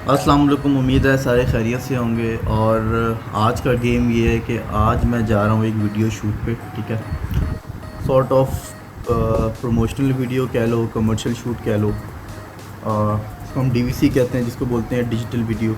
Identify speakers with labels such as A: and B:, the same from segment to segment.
A: अस्सलाम वालेकुम। उम्मीद है सारे खैरियत से होंगे। और आज का गेम ये है कि आज मैं जा रहा हूँ एक वीडियो शूट पे, ठीक है। सॉर्ट ऑफ प्रमोशनल वीडियो कह लो, कमर्शियल शूट कह लो। इसको हम डीवीसी कहते हैं, जिसको बोलते हैं डिजिटल वीडियो,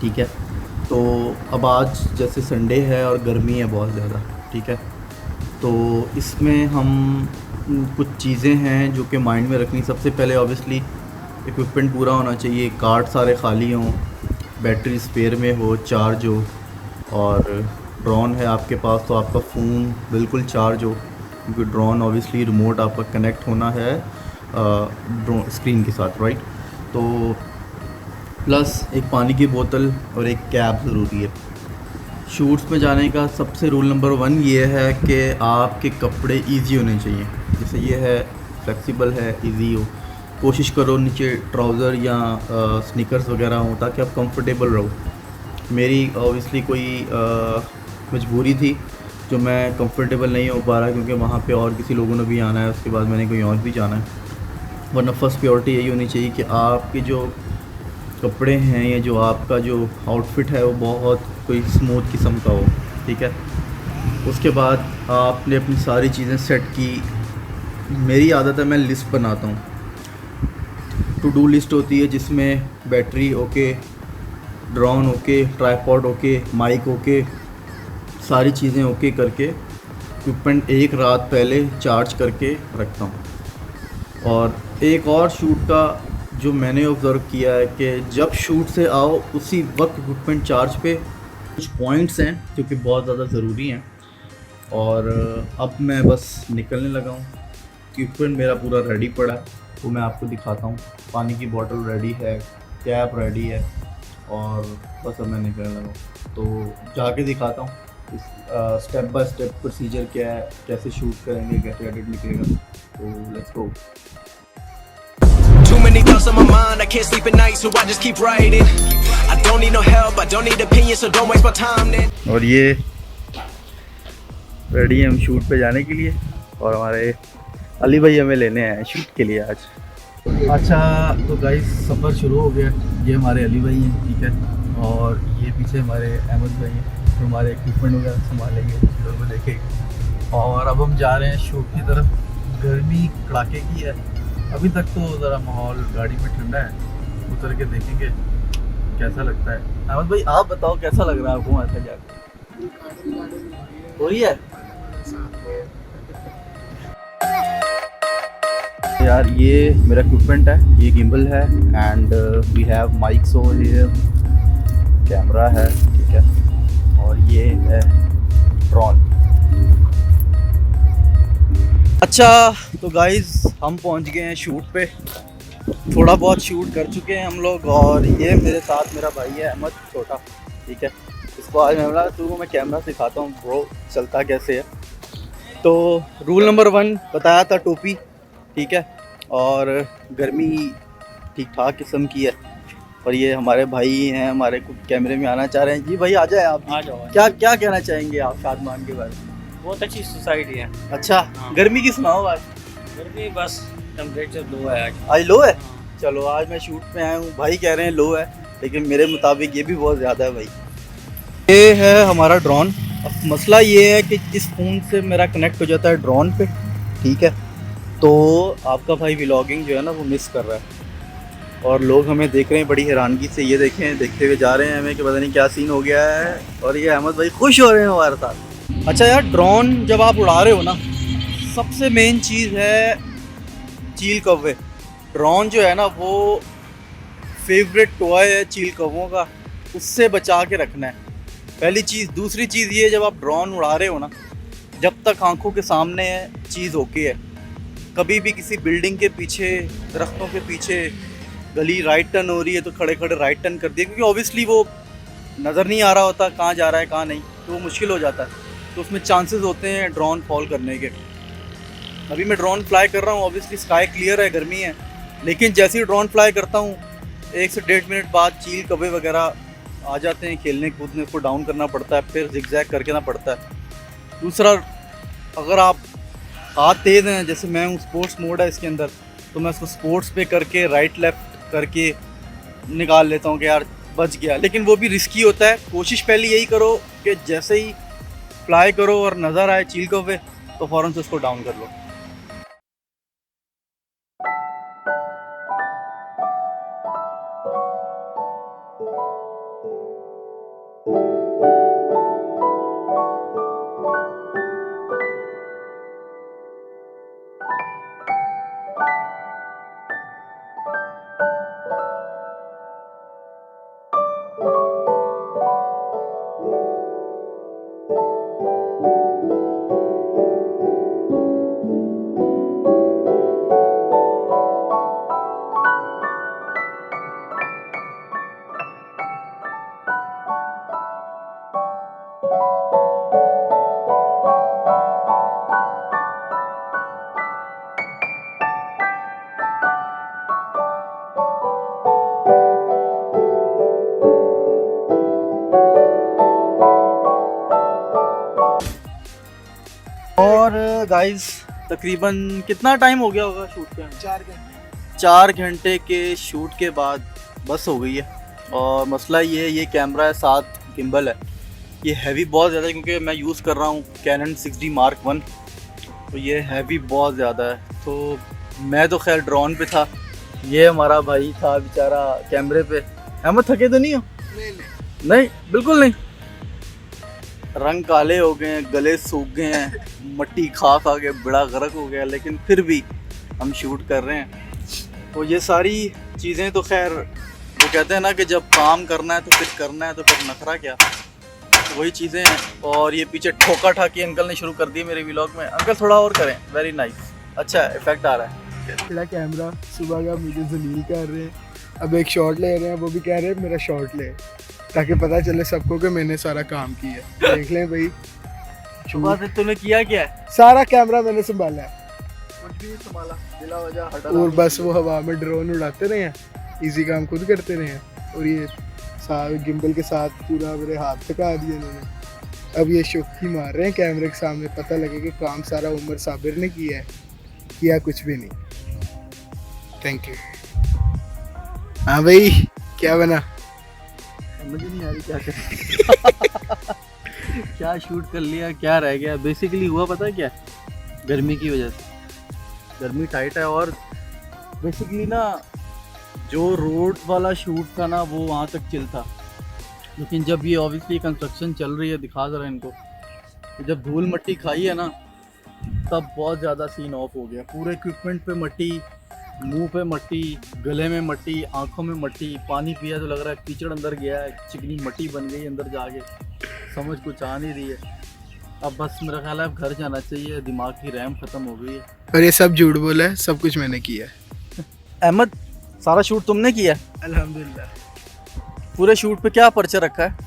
A: ठीक है। तो अब आज जैसे संडे है और गर्मी है बहुत ज़्यादा, ठीक है। तो इसमें हम कुछ चीज़ें हैं जो कि माइंड में रखनी। सबसे पहले ऑब्वियसली इक्विपमेंट पूरा होना चाहिए, कार्ड सारे खाली हों, बैटरी स्पेयर में हो, चार्ज हो। और ड्रोन है आपके पास तो आपका फ़ोन बिल्कुल चार्ज हो, क्योंकि ड्रोन ऑब्वियसली रिमोट आपका कनेक्ट होना है ड्रोन स्क्रीन के साथ, राइट। तो प्लस एक पानी की बोतल और एक कैप ज़रूरी है। शूट्स में जाने का सबसे रूल नंबर 1 ये है कि आपके कपड़े इजी होने चाहिए। जैसे ये है फ्लेक्सिबल है, इजी हो। कोशिश करो नीचे ट्राउज़र या स्नीकर्स वगैरह हो ताकि आप कंफर्टेबल रहो। मेरी ऑब्वियसली कोई मजबूरी थी जो मैं कंफर्टेबल नहीं हो पा रहा, क्योंकि वहाँ पे और किसी लोगों ने भी आना है, उसके बाद मैंने कहीं और भी जाना है। वरना फर्स्ट प्रायोरिटी यही होनी चाहिए कि आपके जो कपड़े हैं या जो आपका जो आउटफिट है वो बहुत कोई स्मूथ किस्म का हो, ठीक है। उसके बाद आपने अपनी सारी चीज़ें सेट की। मेरी आदत है, मैं लिस्ट बनाता हूँ। टू डू लिस्ट होती है जिसमें battery okay, drone okay, tripod okay, mic okay, सारी चीज़ें ओके करके इक्विपमेंट एक रात पहले चार्ज करके रखता हूँ। और एक और शूट का जो मैंने ऑब्ज़र्व किया है कि जब शूट से आओ उसी वक्त इक्विपमेंट चार्ज पे। कुछ पॉइंट्स हैं जो कि बहुत ज़्यादा ज़रूरी हैं। और अब मैं बस निकलने लगा हूँ। इक्विपमेंट मेरा पूरा रेडी पड़ा है, वो मैं आपको दिखाता हूँ। पानी की बोतल रेडी है, कैप रेडी है, और बस अब मैं निकलने लगा हूँ। तो जाके दिखाता हूँ इस स्टेप बाय स्टेप प्रोसीजर क्या है, कैसे शूट करेंगे, कैसे एडिट निकलेगा। तो let's go.
B: Too many thoughts on my mind, I can't sleep at night, so I just keep writing. I don't need no help, I don't need opinions, so don't waste my time then.
A: और ये ready है हम shoot पे जाने के लिए, और हमारे अली भाई हमें लेने आए हैं शूट के लिए आज। अच्छा तो गाइस सफ़र शुरू हो गया। ये हमारे अली भाई हैं, ठीक है। और ये पीछे हमारे अहमद भाई हैं, तो हमारे इक्विपमेंट वगैरह संभालेंगे, लोगों को देखेंगे। और अब हम जा रहे हैं शूट की तरफ। गर्मी कड़ाके की है। अभी तक तो ज़रा माहौल गाड़ी में ठंडा है, उतर के देखेंगे कैसा लगता है। अहमद भाई आप बताओ कैसा लग रहा है आपको वहाँ से जाकर? हो रही है यार। ये मेरा इक्विपमेंट है, ये गिम्बल है, and we have mics over here, camera है, ठीक है। और ये है ड्रोन। अच्छा तो गाइस हम पहुंच गए हैं शूट पे। थोड़ा बहुत शूट कर चुके हैं हम लोग। और ये मेरे साथ मेरा भाई है अहमद छोटा, ठीक है। इसको आज मैं बोला तू मैं कैमरा सिखाता हूँ ब्रो चलता कैसे है। तो रूल नंबर 1 बताया था, टोपी, ठीक है। और गर्मी ठीक ठाक किस्म की है। और ये हमारे भाई हैं, हमारे कुछ कैमरे में आना चाह रहे हैं। जी भाई आ जाए आप।
C: आ जाओ।
A: क्या क्या कहना चाहेंगे आप शादमान के बारे में?
C: बहुत अच्छी सोसाइटी है।
A: अच्छा
C: हाँ।
A: गर्मी की सुनाओ आज।
C: गर्मी बस टेम्परेचर लो है आज।
A: आज लो है।
C: हाँ।
A: चलो आज मैं शूट पे आया हूँ, भाई कह रहे हैं लो है, लेकिन मेरे मुताबिक ये भी बहुत ज़्यादा है भाई। ये है हमारा ड्रोन। अब मसला ये है कि इस फ़ोन से मेरा कनेक्ट हो जाता है ड्रोन पे, ठीक है। तो आपका भाई व्लॉगिंग जो है ना वो मिस कर रहा है, और लोग हमें देख रहे हैं बड़ी हैरानगी से। ये देखें, देखते हुए जा रहे हैं हमें कि पता नहीं क्या सीन हो गया है। और ये अहमद भाई खुश हो रहे हैं हमारे साथ। अच्छा यार, ड्रोन जब आप उड़ा रहे हो ना, सबसे मेन चीज़ है चील कौवे। ड्रोन जो है ना वो फेवरेट टॉय है चील कौवों का, उससे बचा के रखना है पहली चीज़। दूसरी चीज़ ये, जब आप ड्रोन उड़ा रहे हो ना, जब तक आंखों के सामने चीज़ ओके है, कभी भी किसी बिल्डिंग के पीछे, दरख्तों के पीछे गली राइट टर्न हो रही है तो खड़े खड़े राइट टर्न कर दिए, क्योंकि ऑब्वियसली वो नज़र नहीं आ रहा होता कहाँ जा रहा है कहाँ नहीं, तो वो मुश्किल हो जाता है। तो उसमें चांसेस होते हैं ड्रोन फॉल करने के। अभी मैं ड्रोन फ्लाई कर रहा हूँ, ऑब्वियसली स्काई क्लियर है, गर्मी है, लेकिन जैसे ही ड्रोन फ्लाई करता हूँ 1 से 1.5 मिनट बाद चील कौवे वगैरह आ जाते हैं खेलने कूदने, उसको डाउन करना पड़ता है, फिर जिगजैग करके ना पड़ता है। दूसरा, अगर आप हाथ तेज़ हैं, जैसे मैं हूँ, स्पोर्ट्स मोड है इसके अंदर, तो मैं उसको स्पोर्ट्स पे करके राइट लेफ़्ट करके निकाल लेता हूँ कि यार बच गया, लेकिन वो भी रिस्की होता है। कोशिश पहले यही करो कि जैसे ही फ्लाई करो और नज़र आए चील कौवे तो फ़ौरन से उसको डाउन कर लो। और गाइस तकरीबन कितना टाइम हो गया होगा शूट के?
D: 4 घंटे।
A: 4 घंटे के शूट के बाद बस हो गई है। और मसला ये कैमरा है, साथ गिम्बल है, ये हैवी बहुत ज़्यादा है क्योंकि मैं यूज़ कर रहा हूँ कैनन 6D Mark 1, तो ये हैवी बहुत ज़्यादा है। तो मैं तो खैर ड्रोन पे था, ये हमारा भाई था बेचारा कैमरे पे। अहमद थके तो नहीं हो? नहीं बिल्कुल नहीं। रंग काले हो गए हैं, गले सूख गए हैं, मट्टी खा के बड़ा गर्क हो गया, लेकिन फिर भी हम शूट कर रहे हैं। तो ये सारी चीज़ें तो खैर वो कहते हैं ना कि जब काम करना है तो फिर करना है, तो फिर नखरा क्या, तो वही चीज़ें हैं। और ये पीछे ठोका ठाकी अंकल ने शुरू कर दी मेरे व्लॉग में। अंकल थोड़ा और करें, वेरी नाइस, अच्छा इफेक्ट आ रहा है।
D: मेरा कैमरा सुबह का मुझे जलील कर रहे हैं। अब एक शॉट ले रहे हैं, वो भी कह रहे हैं मेरा शॉट ले, ताकि पता चले सबको कि मैंने सारा काम किया। देख लें भाई,
A: सुबह से तूने किया क्या है?
D: सारा कैमरा मैंने संभाला है
A: कुछ भी नहीं संभाला, बिला वजह हटा।
D: और बस वो हवा में ड्रोन उड़ाते रहे हैं, इजी काम खुद करते रहे हैं। और ये गिम्बल के साथ पूरा मेरे हाथ थका दिया इन्होंने। अब ये शुक्की मार रहे हैं कैमरे के सामने, पता लगे कि काम सारा उमर साबिर ने किया है, किया कुछ भी नहीं। Thank you. हाँ भाई, क्या बना?
A: समझ नहीं आ रही क्या करें। क्या शूट कर लिया, क्या रह गया। बेसिकली हुआ पता है क्या, गर्मी की वजह से गर्मी टाइट है। और बेसिकली ना जो रोड वाला शूट था ना वो वहाँ तक चिल था, लेकिन जब ये ऑब्वियसली कंस्ट्रक्शन चल रही है, दिखा जरा इनको, तो जब धूल मट्टी खाई है ना तब बहुत ज़्यादा सीन ऑफ हो गया। पूरे इक्विपमेंट पे मट्टी, मुंह पे मट्टी, गले में मट्टी, आंखों में मट्टी, पानी पिया तो लग रहा है कीचड़ अंदर गया है, चिकनी मट्टी बन गई अंदर जाके, समझ कुछ आ नहीं रही है। अब बस मेरा ख्याल है अब घर जाना चाहिए, दिमाग की रैम ख़त्म हो गई है।
D: और ये सब झूठ बोला है, सब कुछ मैंने किया है।
A: अहमद सारा शूट तुमने किया?
D: अल्हम्दुलिल्लाह।
A: पूरे शूट पे क्या पर्चा रखा है?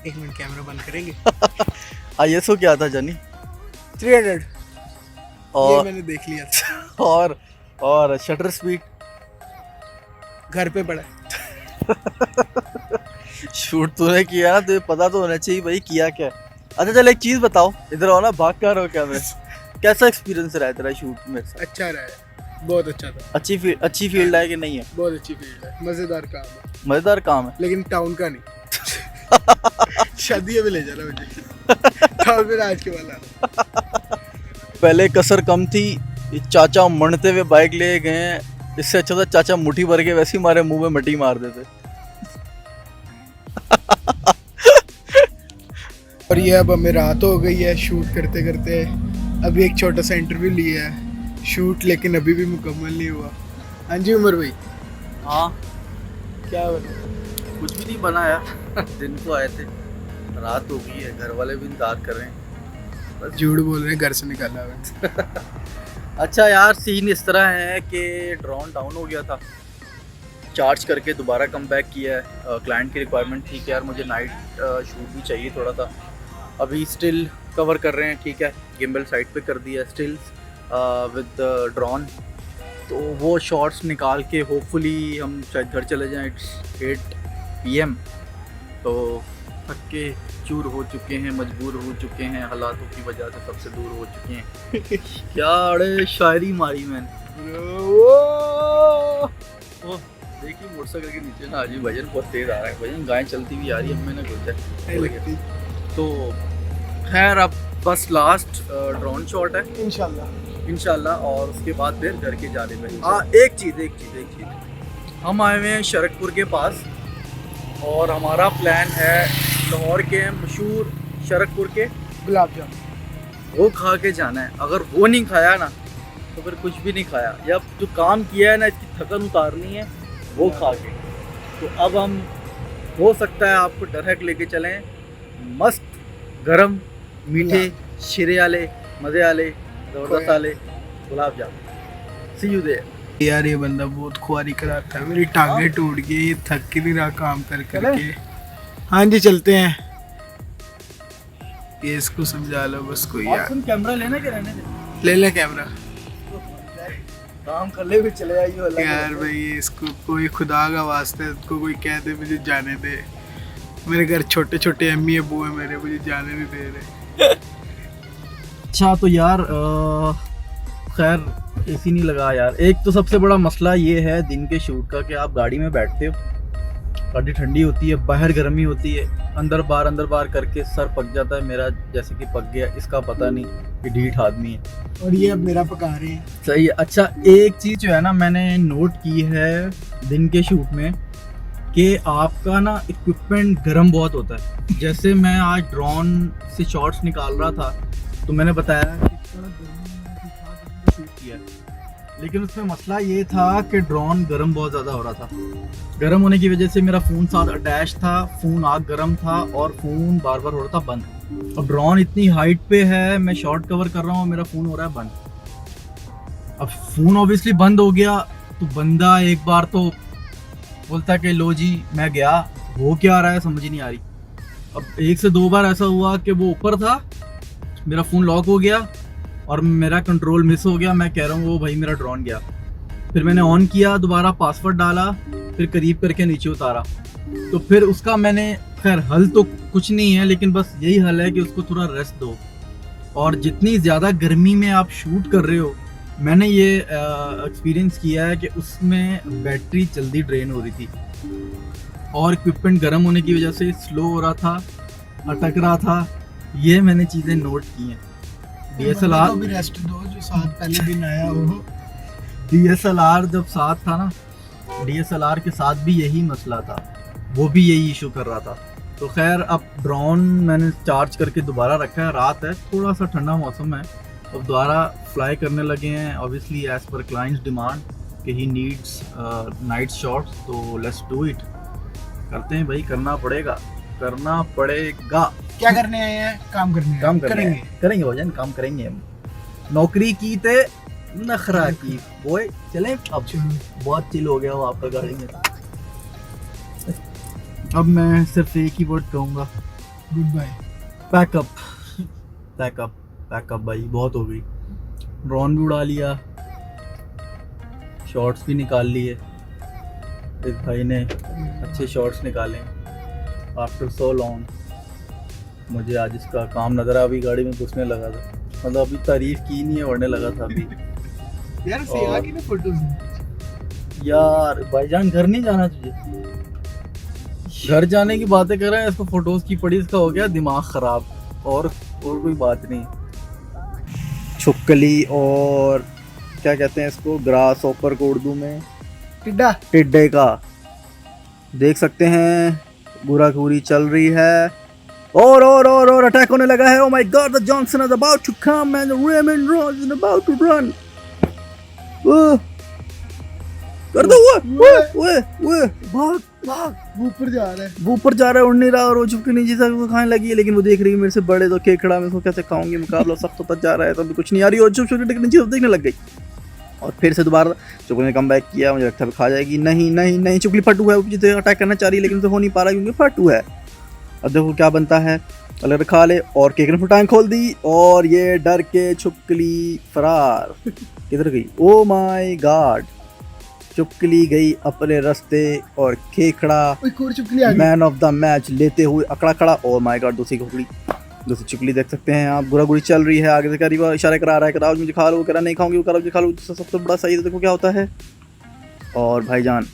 D: 1 मिनट, कैमरा बंद करेंगे।
A: ISO क्या था जानी?
D: 300।
A: और
D: ये मैंने देख लिया था।
A: और शटर स्पीड
D: घर पे पड़ा है।
A: शूट तूने किया तो पता तो होना चाहिए भाई किया क्या। अच्छा चल एक चीज़ बताओ, इधर आओ ना, भाग कर रहो कैमरे। कैसा एक्सपीरियंस रहा है तेरा शूट में?
D: अच्छा रहा है, बहुत अच्छा था।
A: अच्छी फील्ड है कि नहीं है?
D: बहुत अच्छी फील्ड है, मज़ेदार काम है।
A: मज़ेदार काम है,
D: लेकिन टाउन का नहीं। शादी में ले जाना मुझे। टाउन में आज के वाला।
A: पहले कसर कम थी, ये चाचा मरते हुए बाइक ले गए हैं, इससे अच्छा था चाचा मुट्ठी भर के वैसे ही हमारे मुंह में मट्टी मार देते।
D: और ये अब हमें रात हो गई है शूट करते करते। अभी एक छोटा सा इंटरव्यू लिया है शूट, लेकिन अभी भी मुकम्मल नहीं हुआ। हाँ जी उमर भाई।
A: हाँ
D: क्या बना?
A: कुछ भी नहीं बना यार। दिन को आए थे, रात हो गई है, घर वाले भी इंतजार कर रहे हैं।
D: बस झूठ बोल रहे हैं, घर से निकाला हुआ।
A: अच्छा यार सीन इस तरह है कि ड्रोन डाउन हो गया था, चार्ज करके दोबारा कम बैक किया है। क्लाइंट की रिक्वायरमेंट थी कि यार मुझे नाइट शूट भी चाहिए थोड़ा सा। अभी स्टिल कवर कर रहे हैं, ठीक है, गिम्बल साइड पे कर दिया स्टिल विद ड्रोन। तो वो शॉट्स निकाल के होपफुली हम शायद घर चले जाएं। It's 8 PM। तो थक के चूर हो चुके हैं, मजबूर हो चुके हैं, हालातों की वजह से सबसे दूर हो चुके हैं। क्या अड़े शायरी मारी मैंने। ओ की मोटरसाइकिल के नीचे ना आज वजन बहुत तेज आ रहा है, वजन गाय चलती हुई आ रही है, हमें ना गुजर तो खैर अब बस लास्ट ड्रोन शॉट है इंशाल्लाह और उसके बाद फिर घर के जाने में। हाँ एक चीज़ हम आए हुए हैं शरकपुर के पास और हमारा प्लान है लाहौर के मशहूर शरकपुर के
D: गुलाब जामुन
A: वो खा के जाना है। अगर वो नहीं खाया ना तो फिर कुछ भी नहीं खाया, या जो काम किया है ना इसकी थकन उतारनी है वो खा के। तो अब हम हो सकता है आपको डायरेक्ट लेके चलें मस्त गरम मीठे शीरे वाले मज़े वाले ज़बरदस्त वाले गुलाब जामुन। सी यू देयर।
D: यार ये बंदा बहुत खुआरी कराता है, मेरी टांगें टूट गई, ये थक ही नहीं रहा काम कर करके। हाँ जी चलते हैं, ये इसको समझा लो बस कोई यार।
A: तुम कैमरा लेना क्या रहने दे?
D: ले ले कैमरा
A: काम कर ले भी चले आइए वाला
D: यार भाई, इसको कोई खुदा का वास्ता है, इसको कोई कह दे मुझे जाने दे। मेरे घर छोटे छोटे अम्मी अबू है मेरे, मुझे जाने नहीं दे रहे।
A: अच्छा तो यार खैर एसी नहीं लगा यार। एक तो सबसे बड़ा मसला ये है दिन के शूट का कि आप गाड़ी में बैठते हो, गाड़ी ठंडी होती है, बाहर गर्मी होती है, अंदर बार करके सर पक जाता है मेरा, जैसे कि पक गया, इसका पता नहीं कि ढीठ आदमी है।
D: और ये अब मेरा पका रहे हैं।
A: सही है। अच्छा एक चीज़ जो है ना मैंने नोट की है दिन के शूट में कि आपका ना इक्विपमेंट गर्म बहुत होता है। जैसे मैं आज ड्रोन से शॉट्स निकाल रहा था तो मैंने बताया कि शूट किया, लेकिन उसमें मसला ये था कि ड्रोन गर्म बहुत ज़्यादा हो रहा था। गर्म होने की वजह से मेरा फ़ोन साथ अटैच था, फ़ोन आग गर्म था और फ़ोन बार बार हो रहा था बंद। और ड्रोन इतनी हाइट पे है, मैं शॉट कवर कर रहा हूँ, मेरा फ़ोन हो रहा है बंद। अब फ़ोन ऑब्वियसली बंद हो गया तो बंदा एक बार तो बोलता कि लो जी मैं गया, हो क्या रहा है समझ ही नहीं आ रही। अब 1 से 2 बार ऐसा हुआ कि वो ऊपर था, मेरा फ़ोन लॉक हो गया और मेरा कंट्रोल मिस हो गया। मैं कह रहा हूँ वो भाई मेरा ड्रोन गया। फिर मैंने ऑन किया, दोबारा पासवर्ड डाला, फिर करीब करके नीचे उतारा। तो फिर उसका मैंने खैर हल तो कुछ नहीं है, लेकिन बस यही हल है कि उसको थोड़ा रेस्ट दो। और जितनी ज़्यादा गर्मी में आप शूट कर रहे हो, मैंने ये एक्सपीरियंस किया है कि उसमें बैटरी जल्दी ड्रेन हो रही थी और इक्विपमेंट गर्म होने की वजह से स्लो हो रहा था, अटक रहा था। ये मैंने चीज़ें नोट की हैं। DSLR
D: भी रेस्ट दो, जो साथ पहले दिन आया वो।
A: DSLR जब साथ था ना, DSLR के साथ भी यही मसला था, वो भी यही इशू कर रहा था। तो खैर अब ड्रोन मैंने चार्ज करके दोबारा रखा है, रात है, थोड़ा सा ठंडा मौसम है, अब दोबारा फ्लाई करने लगे हैं ऑब्वियसली एज पर क्लाइंट्स डिमांड कि ही नीड्स नाइट शॉट्स। तो लेट्स डू इट, करते हैं भाई, करना पड़ेगा।
D: क्या करने आए हैं? काम
A: करेंगे भजन, काम करेंगे हम। नौकरी की ते नखरा की बोए। चले अब बहुत चिल हो गया हो आपका गाड़ी में। अब मैं सिर्फ एक ही वर्ड कहूँगा,
D: गुड बाय।
A: पैकअप भाई, बहुत हो गई। ड्रोन भी उड़ा लिया, शॉट्स भी निकाल लिए, एक भाई ने अच्छे शॉट्स निकाले आफ्टर सो लॉन्ग। मुझे आज इसका काम नजर अभी गाड़ी में घुसने लगा था, मतलब अभी तारीफ की नहीं है, उड़ने लगा था अभी।
D: यार सेवा की ना फोटोज।
A: यार भाईजान घर नहीं जाना तुझे? घर जाने की बातें कर रहे हैं, इसको फोटोज की पड़ी, इसका हो गया दिमाग खराब, और कोई बात नहीं। छुपकली और क्या कहते हैं इसको, ग्रास ऑपर को उर्दू में टिड्डे का देख सकते हैं। गुराखोरी चल रही है और अटैक होने लगा है। Oh my God, the Johnson is about to come and the Raymond Rose is about to run. कर दो वो भाग
D: वो ऊपर जा रहा है,
A: उड़ नहीं रहा, और वो झुक नीचे से खाने लगी है, लेकिन वो देख रही है मेरे से बड़े तो केकड़ा में, इसको कैसे खाऊंगी, मुकाबला सख्त होता जा रहा है, तो अभी कुछ नहीं आ रही, और चुप नीचे देखने लग गई। और फिर से दोबारा चुपली ने कम बैक किया, मुझे लगता है खा जाएगी। नहीं चुपली फटू है, जिसे अटैक करना चाह रही है लेकिन तो हो नहीं पा रहा क्योंकि फटू है। अब देखो क्या बनता है, अगर खा ले, और केक ने फटांग खोल दी और ये डर के छुपकली फरार। किधर गई? ओ माय गॉड, चुपकली गई अपने रास्ते और केकड़ा मैन ऑफ द मैच लेते हुए अकड़ा खड़ा। ओ माय गॉड, दूसरी चुपकली देख सकते हैं आप, गुरागुरी चल रही है, आगे से करीब इशारे करा रहा है, कराओ मुझे खा लो, करा नहीं खाऊंगी, कराओ मुझे खा लो। सबसे बड़ा सही देखो क्या होता है। और भाईजान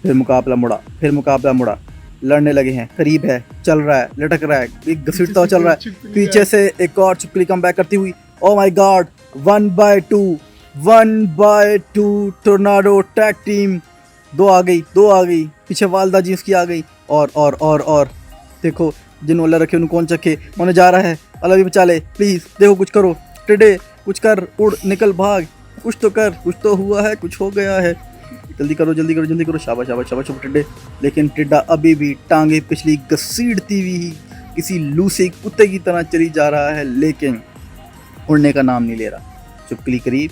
A: फिर मुकाबला मुड़ा, फिर मुकाबला मुड़ा, लड़ने लगे हैं, करीब है, चल रहा है, लटक रहा है, एक घसीटता हुआ चल रहा है, पीछे से एक और छिपकली कम बैक करती हुई, oh my God, 1/2 tornado tag team, दो आ गई, पीछे वालदा जी उसकी आ गई, और देखो जिन वाला रखे उनको कौन चखे, होने जा रहा है, अल्लाह भी बचा ले प्लीज, देखो कुछ करो, टिड्डे कुछ कर, उड़ निकल भाग, कुछ तो कर, कुछ तो हुआ है, कुछ हो गया है, जल्दी करो, शाबाश टिड्डे। लेकिन टिड्डा अभी भी टांगे पिछली घसीटती हुई किसी लूसे कुत्ते की तरह चली जा रहा है, लेकिन उड़ने का नाम नहीं ले रहा। छिपकली करीब,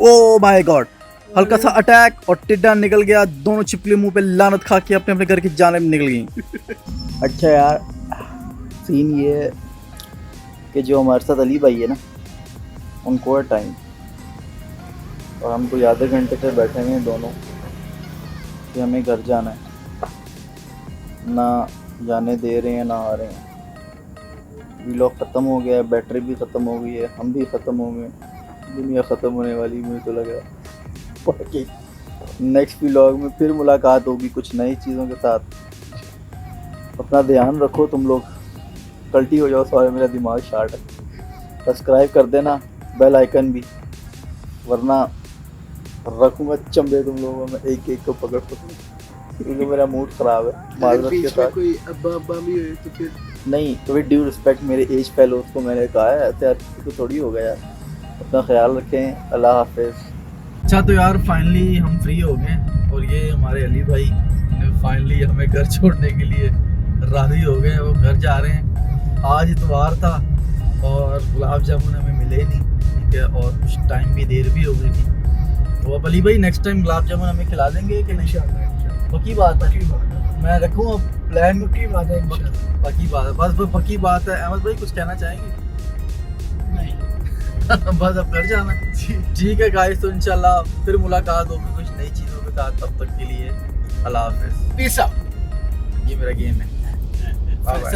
A: ओ माय गॉड, हल्का सा अटैक और टिड्डा निकल गया, दोनों छिपकली मुंह पे लानत खा के अपने अपने घर की जानिब निकल गई। अच्छा यार, सीन ये है कि जो हमारे साथ अली भाई है ना, उनको है टाइम, और हम कोई आधे घंटे से बैठे हुए हैं दोनों कि हमें घर जाना है, ना जाने दे रहे हैं ना आ रहे हैं। व्लॉग ख़त्म हो गया है, बैटरी भी ख़त्म हो गई है, हम भी ख़त्म हो गए, दुनिया ख़त्म होने वाली मुझे तो लग रहा है। बाकी नेक्स्ट व्लॉग में फिर मुलाकात होगी कुछ नई चीज़ों के साथ। अपना ध्यान रखो तुम लोग, कल्टी हो जाओ सारे, मेरा दिमाग शार्ट है। सब्सक्राइब कर देना, बेल आइकन भी, वरना रखूँगा चंबे तुम लोगों में, एक को पकड़ क्योंकि मेरा मूड ख़राब है माजरत के साथ।
D: कोई अब्बा भी हुए तो फिर
A: नहीं, तो विद ड्यू रिस्पेक्ट मेरे एज फेलोज को मैंने कहा है, ऐसे यार तो थोड़ी हो गया यार। अपना ख्याल रखें, अल्लाह हाफिज़। अच्छा तो यार फाइनली हम फ्री हो गए, और ये हमारे अली भाई ने फाइनली हमें घर छोड़ने के लिए राज़ी हो गए, वो घर जा रहे हैं। आज इतवार था और गुलाब जामुन हमें मिले नहीं, ठीक है, और कुछ टाइम भी देर भी हो गई थी, तो अब अली भाई नेक्स्ट टाइम गुलाब जामुन हमें खिला देंगे कि नहीं?
D: इंशाल्लाह
A: पक्की बात है, मैं रखूँ अब प्लान।
D: पक्की बात है,
A: पक्की बात है, बस पक्की बात है। अहमद भाई कुछ कहना चाहेंगे? नहीं बस अब घर जाना। ठीक है गाइस, तो इंशाल्लाह फिर मुलाकात होगी कुछ नई चीज़ों के साथ, तब तक के लिए अल्लाह हाफिज़, पीस आउट। ये मेरा गेम है। Bye bye.